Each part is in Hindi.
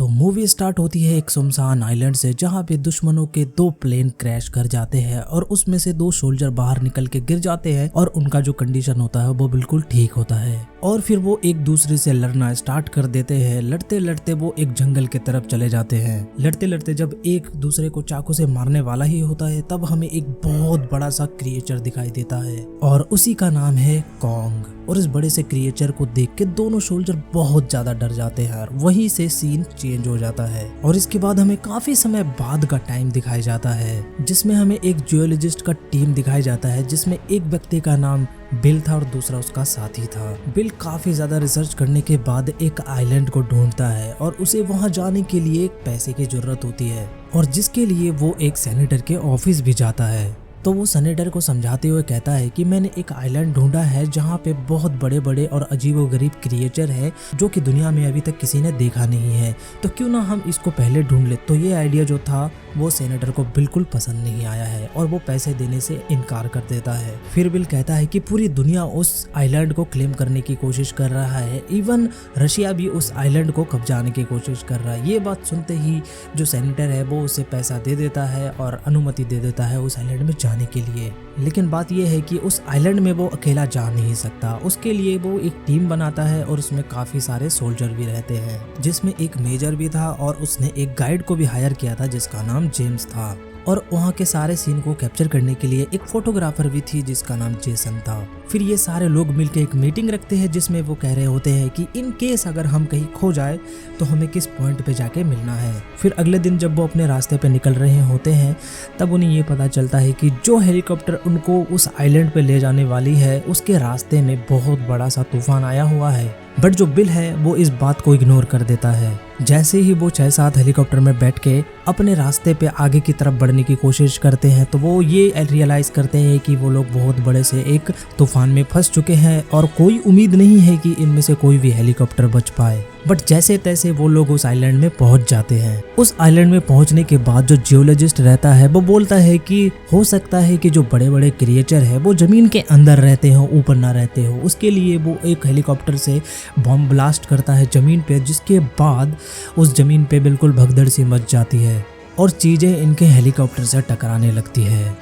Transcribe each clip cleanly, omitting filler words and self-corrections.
तो मूवी स्टार्ट होती है एक सुनसान आइलैंड से, जहाँ पे दुश्मनों के 2 प्लेन क्रैश कर जाते हैं और उसमें से 2 सोल्जर बाहर निकल के गिर जाते हैं और उनका जो कंडीशन होता है वो बिल्कुल ठीक होता है। और फिर वो एक दूसरे से लड़ना स्टार्ट कर देते हैं। लड़ते लड़ते वो एक जंगल की तरफ चले जाते हैं। लड़ते लड़ते जब एक दूसरे को चाकू से मारने वाला ही होता है तब हमें एक बहुत बड़ा सा क्रिएचर दिखाई देता है और उसी का नाम है कॉन्ग। और इस बड़े से क्रिएचर को देख के दोनों सोल्जर बहुत ज्यादा डर जाते हैं। वहीं से सीन चेंज हो जाता है और इसके बाद हमें काफी समय बाद का टाइम दिखाया जाता है, जिसमें हमें एक जियोलॉजिस्ट का टीम दिखाया जाता है, जिसमें एक व्यक्ति का नाम बिल था और दूसरा उसका साथी था। बिल काफी ज्यादा रिसर्च करने के बाद एक आइलैंड को ढूंढता है और उसे वहां जाने के लिए एक पैसे की जरूरत होती है और जिसके लिए वो एक सेनेटर के ऑफिस भी जाता है। तो वो सेनेटर को समझाते हुए कहता है कि मैंने एक आइलैंड ढूंढा है जहाँ पे बहुत बड़े बड़े और अजीबोगरीब क्रिएचर है जो कि दुनिया में अभी तक किसी ने देखा नहीं है, तो क्यों ना हम इसको पहले ढूंढ ले। तो ये आइडिया जो था वो सेनेटर को बिल्कुल पसंद नहीं आया है और वो पैसे देने से इनकार कर देता है। फिर बिल कहता है कि पूरी दुनिया उस आइलैंड को क्लेम करने की कोशिश कर रहा है, इवन रशिया भी उस आइलैंड को कब्जाने की कोशिश कर रहा है। ये बात सुनते ही जो सेनेटर है वो उसे पैसा दे देता है और अनुमति दे देता है उस आइलैंड में जाने के लिए। लेकिन बात यह है कि उस आइलैंड में वो अकेला जा नहीं सकता, उसके लिए वो एक टीम बनाता है और उसमें काफी सारे सोल्जर भी रहते हैं, जिसमें एक मेजर भी था और उसने एक गाइड को भी हायर किया था जिसका नाम जेम्स था। और वहाँ के सारे सीन को कैप्चर करने के लिए एक फोटोग्राफर भी थी जिसका नाम जेसन था। फिर ये सारे लोग मिलकर एक मीटिंग रखते हैं जिसमें वो कह रहे होते हैं कि इन केस अगर हम कहीं खो जाए तो हमें किस पॉइंट पे जाके मिलना है। फिर अगले दिन जब वो अपने रास्ते पे निकल रहे होते हैं तब उन्हें ये पता चलता है कि जो हेलीकॉप्टर उनको उस आइलैंड पे ले जाने वाली है उसके रास्ते में बहुत बड़ा सा तूफान आया हुआ है। बट जो बिल है वो इस बात को इग्नोर कर देता है। जैसे ही वो 6-7 हेलीकॉप्टर में बैठ के अपने रास्ते पे आगे की तरफ बढ़ने की कोशिश करते हैं तो वो ये रियलाइज करते हैं कि वो लोग बहुत बड़े से एक तूफान में फंस चुके हैं और कोई उम्मीद नहीं है कि इनमें से कोई भी हेलीकॉप्टर बच पाए। बट जैसे तैसे वो लोग उस आइलैंड में पहुंच जाते हैं। उस आइलैंड में पहुंचने के बाद जो जियोलॉजिस्ट रहता है वो बोलता है कि हो सकता है कि जो बड़े बड़े क्रिएचर है वो जमीन के अंदर रहते हो, ऊपर ना रहते हो। उसके लिए वो एक हेलीकॉप्टर से बॉम्ब ब्लास्ट करता है जमीन पे, जिसके बाद उस जमीन पे बिल्कुल भगदड़ सी मच जाती है और चीजें इनके हेलीकॉप्टर से टकराने लगती है।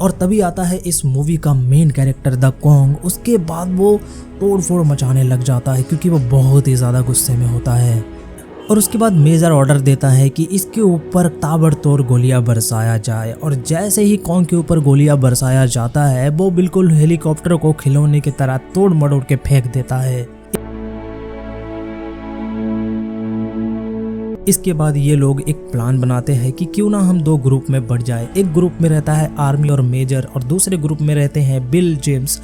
और तभी आता है इस मूवी का मेन कैरेक्टर द कॉन्ग। उसके बाद वो तोड़फोड़ मचाने लग जाता है क्योंकि वो बहुत ही ज्यादा गुस्से में होता है और उसके बाद मेजर ऑर्डर देता है कि इसके ऊपर ताबड़तोड़ गोलियां बरसाया जाए। और जैसे ही कॉन्ग के ऊपर गोलियां बरसाया जाता है वो बिल्कुल हेलीकॉप्टर को खिलौने की तरह तोड़ मरोड़ के फेंक देता है। इसके बाद ये लोग एक प्लान बनाते हैं कि क्यों ना हम 2 ग्रुप में बढ़ जाए। एक ग्रुप में रहता है आर्मी और मेजर और दूसरे ग्रुप में रहते हैं बिल, जेम्स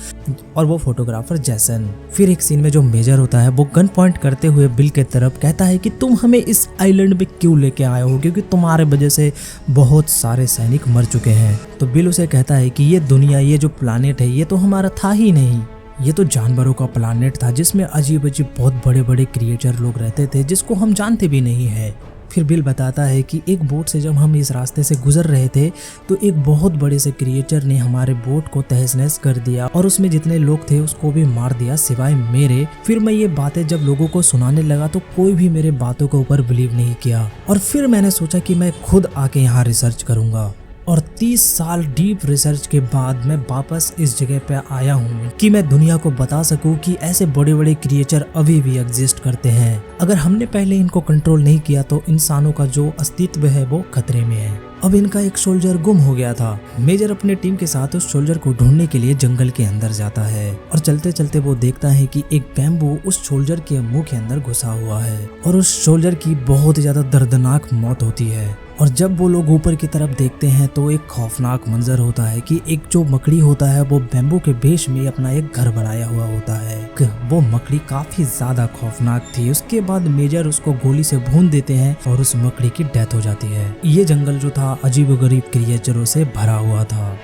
और वो फोटोग्राफर जैसन। फिर एक सीन में जो मेजर होता है वो गन पॉइंट करते हुए बिल के तरफ कहता है कि तुम हमें इस आइलैंड में क्यों लेके आए हो, क्योंकि तुम्हारे वजह से बहुत सारे सैनिक मर चुके हैं। तो बिल उसे कहता है कि ये दुनिया, ये जो प्लानेट है ये तो हमारा था ही नहीं, ये तो जानवरों का प्लानेट था जिसमें अजीब अजीब बहुत बड़े बड़े क्रिएचर लोग रहते थे जिसको हम जानते भी नहीं है। फिर बिल बताता है कि एक बोट से जब हम इस रास्ते से गुजर रहे थे तो एक बहुत बड़े से क्रिएचर ने हमारे बोट को तहस नहस कर दिया और उसमें जितने लोग थे उसको भी मार दिया सिवाय मेरे। फिर मैं ये बातें जब लोगों को सुनाने लगा तो कोई भी मेरे बातों के ऊपर बिलीव नहीं किया और फिर मैंने सोचा कि मैं खुद आके यहाँ रिसर्च करूंगा। और 30 साल डीप रिसर्च के बाद मैं वापस इस जगह पे आया हूँ कि मैं दुनिया को बता सकूं कि ऐसे बड़े बड़े क्रिएचर अभी भी एग्जिस्ट करते हैं। अगर हमने पहले इनको कंट्रोल नहीं किया तो इंसानों का जो अस्तित्व है वो खतरे में है। अब इनका एक सोल्जर गुम हो गया था। मेजर अपने टीम के साथ उस सोल्जर को ढूंढने के लिए जंगल के अंदर जाता है और चलते चलते वो देखता है कि एक बैम्बू उस सोल्जर के मुंह के अंदर घुसा हुआ है और उस सोल्जर की बहुत ही ज्यादा दर्दनाक मौत होती है। और जब वो लोग ऊपर की तरफ देखते हैं तो एक खौफनाक मंजर होता है कि एक जो मकड़ी होता है वो बैम्बू के बेस में अपना एक घर बनाया हुआ होता है। वो मकड़ी काफी ज्यादा खौफनाक थी। उसके बाद मेजर उसको गोली से भून देते हैं और उस मकड़ी की डेथ हो जाती है। ये जंगल जो था अजीबोगरीब क्रिएचरों से भरा हुआ था।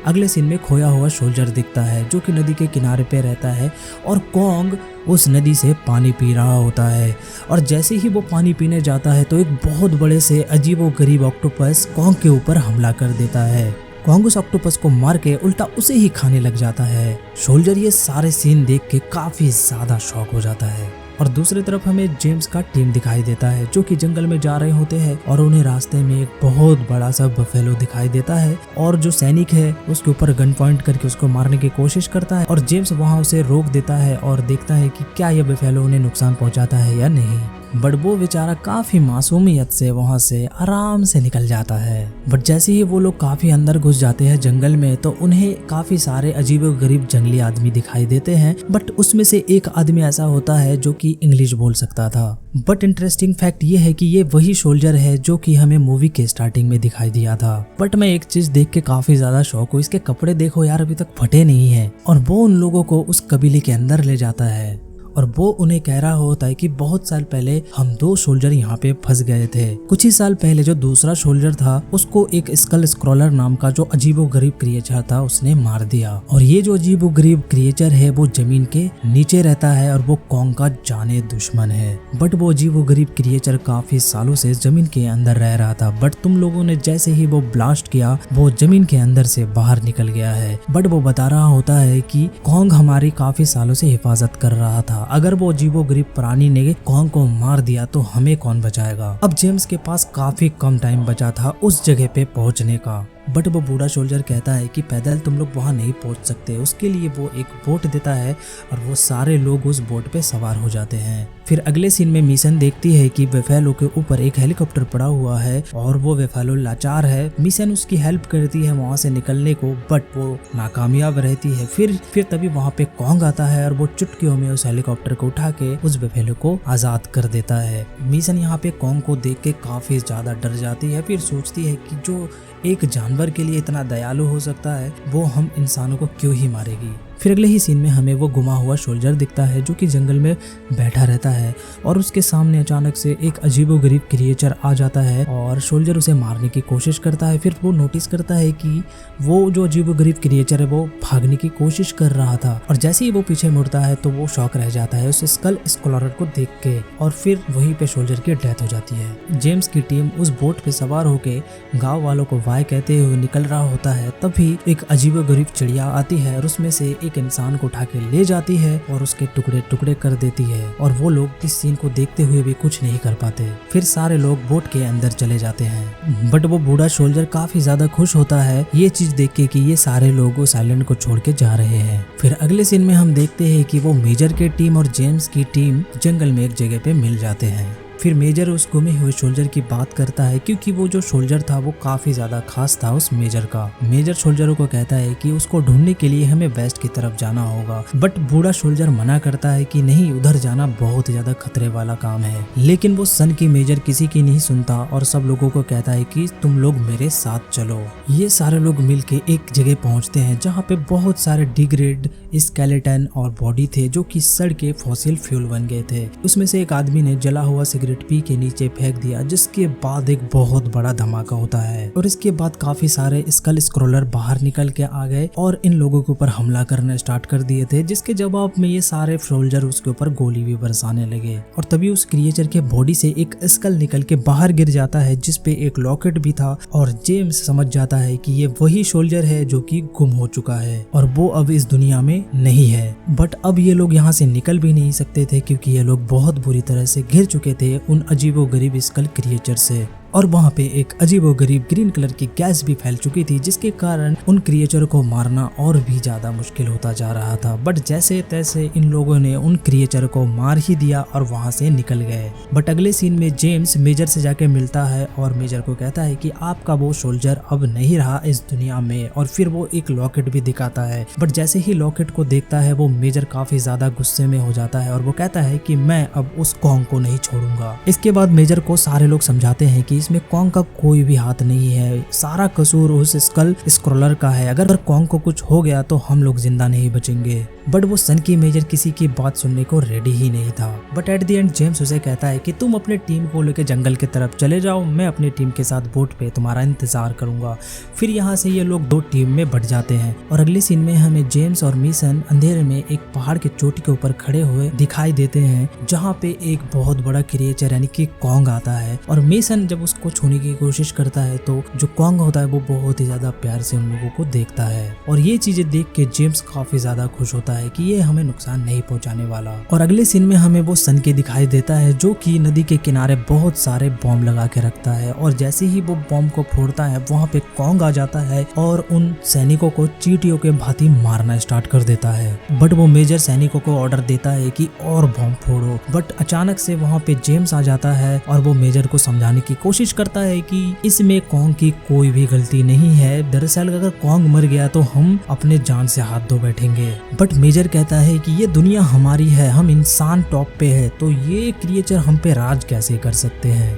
अगले सीन में खोया हुआ सोल्जर दिखता है जो कि नदी के किनारे पे रहता है और कॉन्ग उस नदी से पानी पी रहा होता है। और जैसे ही वो पानी पीने जाता है तो एक बहुत बड़े से अजीबोगरीब ऑक्टोपस कॉन्ग के ऊपर हमला कर देता है। कॉन्ग उस ऑक्टोपस को मार के उल्टा उसे ही खाने लग जाता है। सोल्जर ये सारे सीन देख के काफी ज्यादा शॉक हो जाता है और दूसरी तरफ हमें जेम्स का टीम दिखाई देता है जो कि जंगल में जा रहे होते हैं और उन्हें रास्ते में एक बहुत बड़ा सा बफेलो दिखाई देता है और जो सैनिक है उसके ऊपर गन पॉइंट करके उसको मारने की कोशिश करता है और जेम्स वहां उसे रोक देता है और देखता है कि क्या यह बफेलो उन्हें नुकसान पहुंचाता है या नहीं। बट वो बेचारा काफी मासूमियत से वहां से आराम से निकल जाता है। बट जैसे ही वो लोग काफी अंदर घुस जाते हैं जंगल में तो उन्हें काफी सारे अजीबोगरीब जंगली आदमी दिखाई देते हैं। बट उसमें से एक आदमी ऐसा होता है जो कि इंग्लिश बोल सकता था। बट इंटरेस्टिंग फैक्ट ये है कि ये वही सोल्जर है जो कि हमें मूवी के स्टार्टिंग में दिखाई दिया था। बट मैं एक चीज देख के काफी ज्यादा शौक हूँ, इसके कपड़े देखो यार अभी तक फटे नहीं है। और वो उन लोगों को उस कबीले के अंदर ले जाता है और वो उन्हें कह रहा होता है कि बहुत साल पहले हम 2 सोल्जर यहाँ पे फंस गए थे। कुछ ही साल पहले जो दूसरा सोल्जर था उसको एक स्कल स्क्रॉलर नाम का जो अजीबोगरीब क्रिएचर था उसने मार दिया। और ये जो अजीबोगरीब क्रिएचर है वो जमीन के नीचे रहता है और वो कॉन्ग का जाने दुश्मन है। बट वो अजीबोगरीब क्रिएचर काफी सालों से जमीन के अंदर रह रहा था। बट तुम लोगों ने जैसे ही वो ब्लास्ट किया वो जमीन के अंदर से बाहर निकल गया है। बट वो बता रहा होता है कि कॉन्ग हमारी काफी सालों से हिफाजत कर रहा था। अगर वो अजीबोगरीब प्राणी ने कॉन्ग को मार दिया तो हमें कौन बचाएगा। अब जेम्स के पास काफी कम टाइम बचा था उस जगह पे पहुंचने का। बट वो बूढ़ा सोल्जर कहता है कि पैदल तुम लोग वहां नहीं पहुंच सकते। उसके लिए वो एक बोट देता है और वो सारे लोग उस बोट पे सवार हो जाते हैं। फिर अगले सीन में मिशन देखती है कि वेफेलो के ऊपर एक हेलीकॉप्टर पड़ा हुआ है और वो वेफेलो लाचार है। मिशन उसकी हेल्प करती है वहां से निकलने को बट वो नाकामयाब रहती है। फिर तभी वहां पे कॉन्ग आता है और वो चुटकियों में उस हेलीकॉप्टर को उठा के उस वेफेलो को आजाद कर देता है। मिशन यहाँ पे कॉन्ग को देख के काफी ज्यादा डर जाती है। फिर सोचती है कि जो एक जानवर के लिए इतना दयालु हो सकता है वो हम इंसानों को क्यों ही मारेगी। फिर अगले ही सीन में हमें वो गुमा हुआ सोल्जर दिखता है जो कि जंगल में बैठा रहता है और उसके सामने अचानक से एक अजीबोगरीब क्रिएचर आ जाता है और सोल्जर उसे मारने की कोशिश करता है। फिर वो नोटिस करता है कि वो जो अजीबोगरीब क्रिएचर है वो भागने की कोशिश कर रहा था और जैसे ही वो पीछे मुड़ता है तो वो शॉक रह जाता है उस स्कल स्क्रॉलर को देख के और फिर वहीं पे सोल्जर की डेथ हो जाती है। जेम्स की टीम उस बोट पे सवार होके गाँव वालों को बाय कहते हुए निकल रहा होता है। तभी एक अजीबोगरीब चिड़िया आती है और उसमें से एक इंसान को उठा के ले जाती है और उसके टुकड़े टुकड़े कर देती है और वो लोग इस सीन को देखते हुए भी कुछ नहीं कर पाते। फिर सारे लोग बोट के अंदर चले जाते हैं। बट वो बूढ़ा सोल्जर काफी ज्यादा खुश होता है ये चीज देख के कि ये सारे लोग उस आइलैंड को छोड़ के जा रहे हैं। फिर अगले सीन में हम देखते हैं कि वो मेजर की टीम और जेम्स की टीम जंगल में एक जगह पे मिल जाते हैं। फिर मेजर उस गुमे हुए सोल्जर की बात करता है क्योंकि वो जो सोल्जर था वो काफी ज्यादा खास था उस मेजर का। मेजर सोल्जरों को कहता है कि उसको ढूंढने के लिए हमें वेस्ट की तरफ जाना होगा। बट बूढ़ा सोल्जर मना करता है कि नहीं, उधर जाना बहुत ज्यादा खतरे वाला काम है। लेकिन वो सन की मेजर किसी की नहीं सुनता और सब लोगों को कहता है कि तुम लोग मेरे साथ चलो। ये सारे लोग मिलके एक जगह पहुंचते हैं जहाँ पे बहुत सारे डिग्रेड स्केलेटन और बॉडी थे जो कि सड़ के फॉसिल फ्यूल बन गए थे। उसमें से एक आदमी ने जला हुआ सिगरेट पी के नीचे फेंक दिया जिसके बाद एक बहुत बड़ा धमाका होता है और इसके बाद काफी सारे स्कल स्क्रॉलर बाहर निकल के आ गए और इन लोगों के ऊपर हमला करना स्टार्ट कर दिए थे, जिसके जवाब में ये सारे सोल्जर उसके ऊपर गोली भी बरसाने लगे। और तभी उस क्रिएचर के बॉडी से एक स्कल निकल के बाहर गिर जाता है जिसपे एक लॉकेट भी था और जेम्स समझ जाता है कि ये वही सोल्जर है जो कि गुम हो चुका है और वो अब इस दुनिया में नहीं है। बट अब ये लोग यहाँ से निकल भी नहीं सकते थे क्योंकि ये लोग बहुत बुरी तरह से घिर चुके थे उन अजीबोगरीब स्कल क्रिएचर से और वहाँ पे एक अजीबोगरीब ग्रीन कलर की गैस भी फैल चुकी थी जिसके कारण उन क्रिएचर को मारना और भी ज्यादा मुश्किल होता जा रहा था। बट जैसे तैसे इन लोगों ने उन क्रिएचर को मार ही दिया और वहाँ से निकल गए। बट अगले सीन में जेम्स मेजर से जाके मिलता है और मेजर को कहता है कि आपका वो सोल्जर अब नहीं रहा इस दुनिया में और फिर वो एक लॉकेट भी दिखाता है। बट जैसे ही लॉकेट को देखता है वो मेजर काफी ज्यादा गुस्से में हो जाता है और वो कहता है कि मैं अब उस कॉन्ग को नहीं छोड़ूंगा। इसके बाद मेजर को सारे लोग समझाते हैं कि इसमें कॉन्ग का कोई भी हाथ नहीं है, सारा कसूर उस स्कल स्क्रॉलर का है। अगर कॉन्ग को कुछ हो गया तो हम लोग जिंदा नहीं बचेंगे। बट वो सन की मेजर किसी की बात सुनने को रेडी ही नहीं था। But at the end James उसे कहता है कि तुम अपने टीम को लेकर जंगल की तरफ चले जाओ, मैं अपनी टीम के साथ बोट पे तुम्हारा इंतजार करूंगा। फिर यहाँ से ये लोग 2 टीम में बढ़ जाते हैं और अगले सीन में हमें जेम्स और मिशन अंधेरे में एक पहाड़ की चोटी के ऊपर खड़े हुए दिखाई देते हैं जहाँ पे एक बहुत बड़ा क्रिएचर यानी कि कॉन्ग आता है और मिशन जब उसको छूने की कोशिश करता है तो जो कॉन्ग होता है वो बहुत ही ज्यादा प्यार से उन लोगों को देखता है और ये चीजें देख के जेम्स काफी ज्यादा खुश होता है है कि ये हमें नुकसान नहीं पहुंचाने वाला। और अगले सीन में हमें वो सन के दिखाई देता है जो कि नदी के किनारे बहुत सारे बॉम्ब लगा के रखता है, और जैसे ही वो बॉम्ब को फोड़ता है वहाँ पे कॉन्ग आ जाता है और उन सैनिकों को चींटियों के भांति मारना स्टार्ट कर देता है। बट वो मेजर सैनिकों को ऑर्डर देता है कि और बॉम्ब फोड़ो। बट अचानक से वहाँ पे जेम्स आ जाता है और वो मेजर को समझाने की कोशिश करता है कि इसमें कॉन्ग की कोई भी गलती नहीं है, दरअसल अगर कॉन्ग मर गया तो हम अपने जान से हाथ धो बैठेंगे। बट मेजर कहता है कि ये दुनिया हमारी है, हम इंसान टॉप पे है, तो ये क्रिएचर हम पे राज कैसे कर सकते हैं।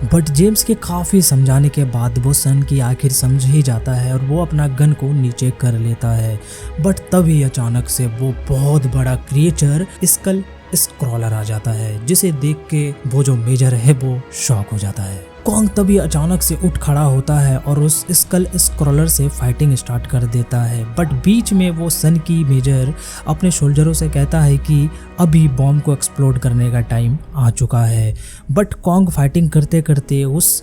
बट जेम्स के काफी समझाने के बाद वो सन की आखिर समझ ही जाता है और वो अपना गन को नीचे कर लेता है। बट तभी अचानक से वो बहुत बड़ा क्रिएचर स्कल स्क्रॉलर आ जाता है, जिसे देख के वो जो मेजर है वो शॉक हो जाता है। कॉन्ग तभी अचानक से उठ खड़ा होता है और उस स्कल स्क्रॉलर से फाइटिंग स्टार्ट कर देता है। बट बीच में वो सन की मेजर अपने सोल्जरों से कहता है कि अभी बॉम्ब को एक्सप्लोड करने का टाइम आ चुका है। बट कॉन्ग फाइटिंग करते करते उस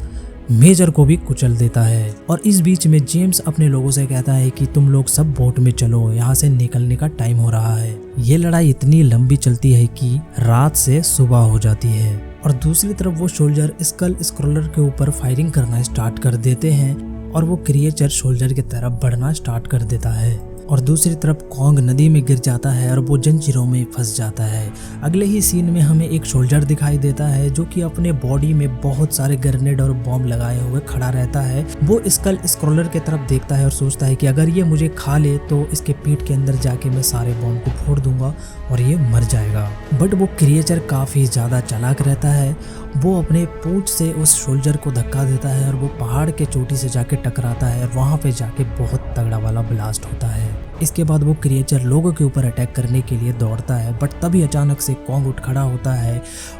मेजर को भी कुचल देता है। और इस बीच में जेम्स अपने लोगों से कहता है कि तुम लोग सब बोट में चलो, यहाँ से निकलने का टाइम हो रहा है। ये लड़ाई इतनी लंबी चलती है कि रात से सुबह हो जाती है। और दूसरी तरफ वो सोल्जर स्कल स्क्रॉलर के ऊपर फायरिंग करना स्टार्ट कर देते हैं और वो क्रिएचर सोल्जर की तरफ बढ़ना स्टार्ट कर देता है। और दूसरी तरफ कॉन्ग नदी में गिर जाता है और वो जंजीरों में फंस जाता है। अगले ही सीन में हमें एक सोल्जर दिखाई देता है जो कि अपने बॉडी में बहुत सारे ग्रेनेड और बॉम्ब लगाए हुए खड़ा रहता है। वो स्कल स्क्रॉलर की तरफ देखता है और सोचता है कि अगर ये मुझे खा ले तो इसके पेट के अंदर जाके मैं सारे बॉम्ब को फोड़ दूंगा और ये मर जाएगा। बट वो क्रिएचर काफी ज्यादा चालाक रहता है। वो अपने पूंछ से उस सोल्जर को धक्का देता है और वो पहाड़ के चोटी से जाके टकराता है और वहां पे जाके बहुत तगड़ा वाला ब्लास्ट होता है। इसके बाद वो क्रिएचर लोगों के ऊपर अटैक करने के लिए दौड़ता है। बट तभी अचानक से कॉन्ग उठ खड़ा होता है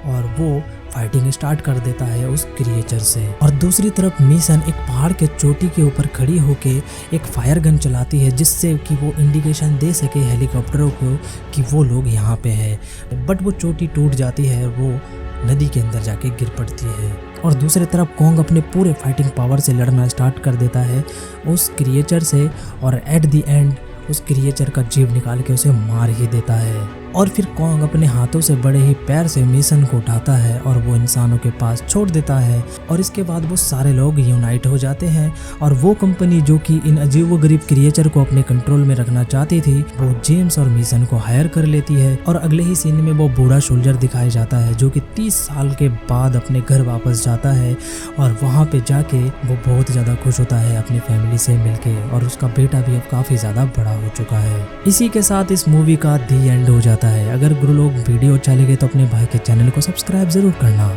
और वो फाइटिंग स्टार्ट कर देता है उस क्रिएचर से। और दूसरी तरफ मिशन एक पहाड़ के चोटी के ऊपर खड़ी होके एक फायर गन चलाती है जिससे कि वो इंडिकेशन दे सके हेलीकॉप्टरों को कि वो लोग यहाँ पे है। बट वो चोटी टूट जाती है और वो नदी के अंदर जाके गिर पड़ती है। और दूसरी तरफ कॉन्ग अपने पूरे फाइटिंग पावर से लड़ना स्टार्ट कर देता है उस क्रिएचर से और एट द एंड उस क्रिएचर का जीव निकाल के उसे मार ही देता है। और फिर कॉन्ग अपने हाथों से बड़े ही पैर से मिशन को उठाता है और वो इंसानों के पास छोड़ देता है। और इसके बाद वो सारे लोग यूनाइट हो जाते हैं और वो कंपनी जो कि इन अजीबोगरीब क्रिएचर को अपने कंट्रोल में रखना चाहती थी वो जेम्स और मिशन को हायर कर लेती है। और अगले ही सीन में वो बूढ़ा सोल्जर दिखाया जाता है जो कि 30 साल के बाद अपने घर वापस जाता है और वहाँ पे जाके वो बहुत ज्यादा खुश होता है अपनी फैमिली से मिलके। और उसका बेटा भी अब काफी ज्यादा बड़ा हो चुका है। इसी के साथ इस मूवी का दी एंड हो जाता है। अगर गुरु लोग वीडियो अच्छा लगे तो अपने भाई के चैनल को सब्सक्राइब जरूर करना।